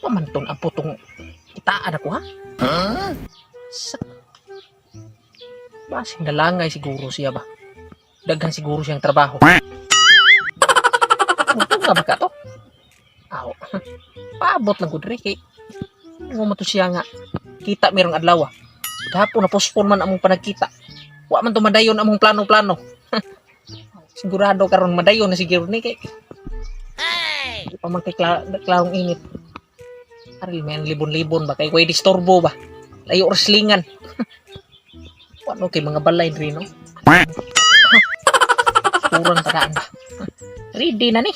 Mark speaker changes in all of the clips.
Speaker 1: Pamanton ang putong itaan ako ha? Basing nalangay siguro siya ba? Daghan siguro siyang trabaho. Muntong nga ba ka to? Aw, paabot lang ko diri kay mo to siya nga kita merong adlaw. Gahapon na postpone man among panagkita. Wa man to madayon among plano-plano. Sigurado karon madayon na siguro ni kay. Di pa man kay klarong init. Ari men libon-libon ba kay way disturbo ba? Layo wrestlingan. Ano kay mga balay diri no? Kurang tadaan ba? Ready na ni.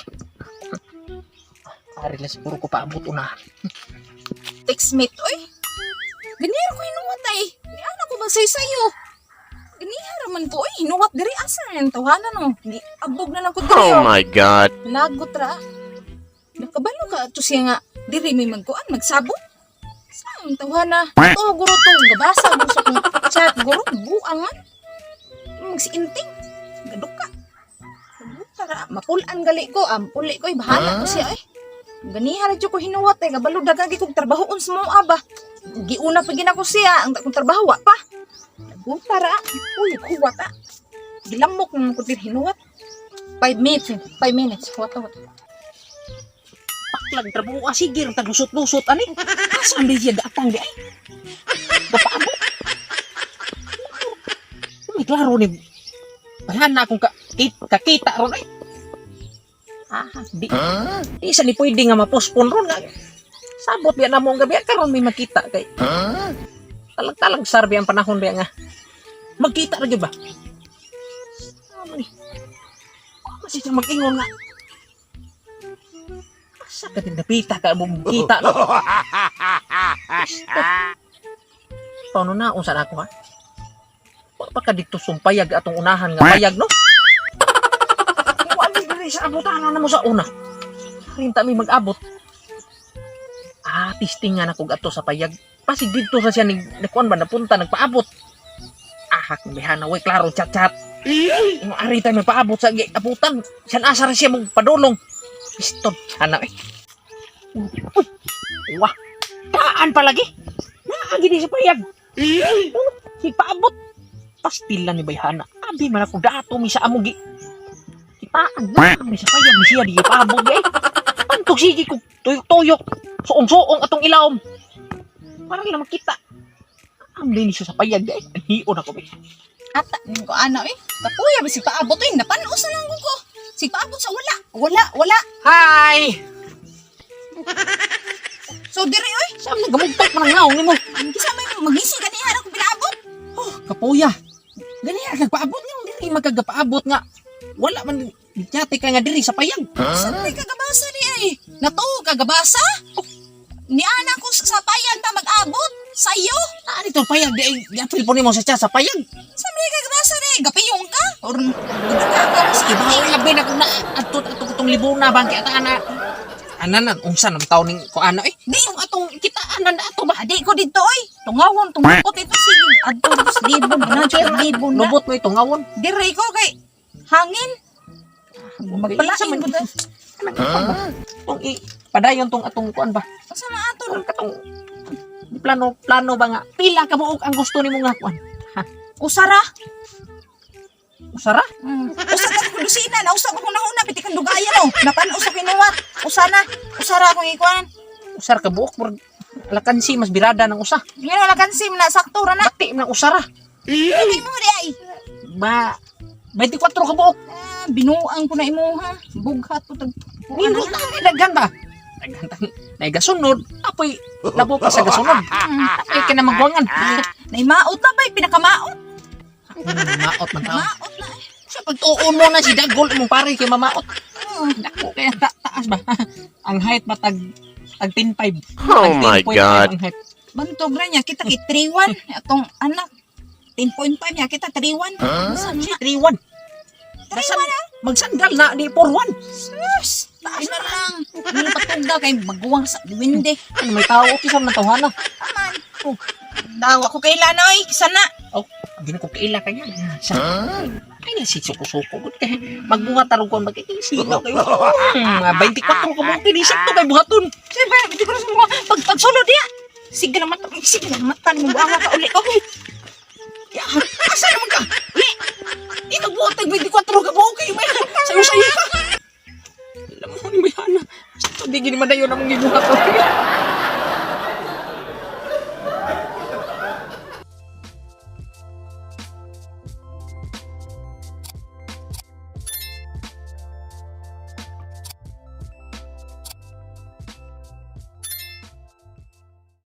Speaker 1: Ari lang siguro ko paabot unahan.
Speaker 2: Textmate, oy. Ganyan ko hinuwat ay. Ano ko ba sayo? Ganyan man ko, oy. Hinuwat diri asa yan tawanan no. Di abog na lang ko diri.
Speaker 3: Oh my God.
Speaker 2: Lagot ra. Nakabalo ka to siya nga diri may magkuan magsabot. Saan tawana? To guro to gabasa mo sa kong chat guro buang man. Magsiinting. Gaduka. Tara, mapulan gali ko, ampuli ko, bahala ko siya eh. Ganihan na ko hinuwat eh, kabalo dagagi kong trabahoon sa mga aba. Giuna pa gina ko siya, ang takong trabaho pa. Nagutara, uy, kuwat ah. Gilamok naman ko din hinuwat. 5 minutes, what.
Speaker 1: Paklang trabaho sige ang taglusot-lusot ani. Asa ang siya gatang di ay. Bapaabo. May klaro ni bahala akong kakita ron ay. Di isa ni pwede nga ma-postpone ron nga. Sabot biya na mo ang gabi karon may makita kay. Talag-talag sarbi ang panahon biya nga. Magkita ra gyud ba? Kasi siya mag-ingon nga. Asa ka din napita ka mo kita no? Paano na unsa na ako ha? Pagka dito sumpayag atong unahan nga payag no? Wali diri sa abutanan na mo sa una. Rinta mi mag-abot. Testing nga na kog ato sa payag. Pasig dito sa siya ni kuan ba napunta nagpaabot. Kung bihana way klaro chat-chat. Imo ari tayo magpaabot sa abutan. Siya asa ra siya magpadulong. Piston ana eh. Wah. Taan palagi. Naagi di sa payag. Paabot. Pastila ni bayhana. Abi man ako dato mi sa amo gi. Kitaan na mi sa payag mi siya di paabot di. Antog sige ko tuyok-tuyok. Suong-suong atong ilawom. Para lang makita. Ang linis sa payag di. Hiyon ako bi.
Speaker 2: Ata, ko ano eh. Kapuya ba si paabot eh. Napanos na lang ko. Si paabot sa wala.
Speaker 1: Hi!
Speaker 2: So diri oy.
Speaker 1: Saan nagamugtot man ang ngaong ni mo?
Speaker 2: Ang kisama mo magising kaniya ako pinaabot.
Speaker 1: Oh, kapuya. Ganyan nagpaabot niyo diri magagapaabot nga. Wala man dinyate ka nga diri sa payag.
Speaker 2: Saan may kagabasa ni ay? Natuo kagabasa? Ni ana ko sa payag ta mag-abot. Sayo.
Speaker 1: Ani to payag di apil po nimo sa chat sa payag.
Speaker 2: Saan may kagabasa ni? Gapiyong ka? Or
Speaker 1: Ibaw labi na kung na ato itong libuna bang kaya ana. Anan unsa nang taon ning ko ano eh? Di yung atong kitaan na ato ba?
Speaker 2: Adi ko dito oy. Tungawon tumukot ito sige. Adto sa libon na libon na.
Speaker 1: Lubot mo itong ngawon.
Speaker 2: Dire ko kay hangin. Magpalain ko ta.
Speaker 1: Tong padayon tong atong kuan ba?
Speaker 2: Sa mga ato
Speaker 1: Katong plano ba nga pila ka buok ang gusto nimo nga kuan?
Speaker 2: usara.
Speaker 1: Usara?
Speaker 2: Usa ka ko lusina na usa ko una piti kan dugayan no. Napan usa kinuwat. Usara akong ikuan.
Speaker 1: Usar ka buok murag lakansi mas birada ng usa.
Speaker 2: Ngano wala kan sim na sakto ra na.
Speaker 1: Bati ng usara.
Speaker 2: Dili mo di ay.
Speaker 1: Ba 24 ka buok.
Speaker 2: Binuang ko na imo ha. Bughat ko tag.
Speaker 1: Nino na daghan ba? Daghan na gasunod. Apoy labo ka sa gasunod. Ay ka na magwangan.
Speaker 2: Naimaot na ba pinakamaot.
Speaker 1: Maot man tao.
Speaker 2: Maot na.
Speaker 1: Sa pagtuon mo na si Dagol imong pare kay mamaot. Dako kaya taas ba? Ang height ba tag 10.5.
Speaker 3: Oh my God.
Speaker 2: Bantog ra niya kita kay 3-1 atong anak 10.5 niya kita 3-1.
Speaker 1: Saan siya? 3-1. Magsandal na di 4-1.
Speaker 2: Sus, taas na lang. Hindi patugda kay magguwang sa winde.
Speaker 1: Ano may tao okay sa natawhan na.
Speaker 2: Aman. Daw ako kay Lanoy, sana.
Speaker 1: Oh, gino ko kaila kanya. Sa Ay, si suko-suko. Magbuhat tarong ko, magkikisilaw kayo. 24 ka mong tinisip to kay buhaton.
Speaker 2: Siyempre, hindi ko na sa mga pagsulod niya. Sige naman, mo buanga ka ulit. Okay. Ya, asa naman ka? Uli! Magbuhat ng 24 ka buong kayo, may sayo-sayo ka.
Speaker 1: Alam mo, ni Mayana. Ito, di gini madayon namang gibuhat.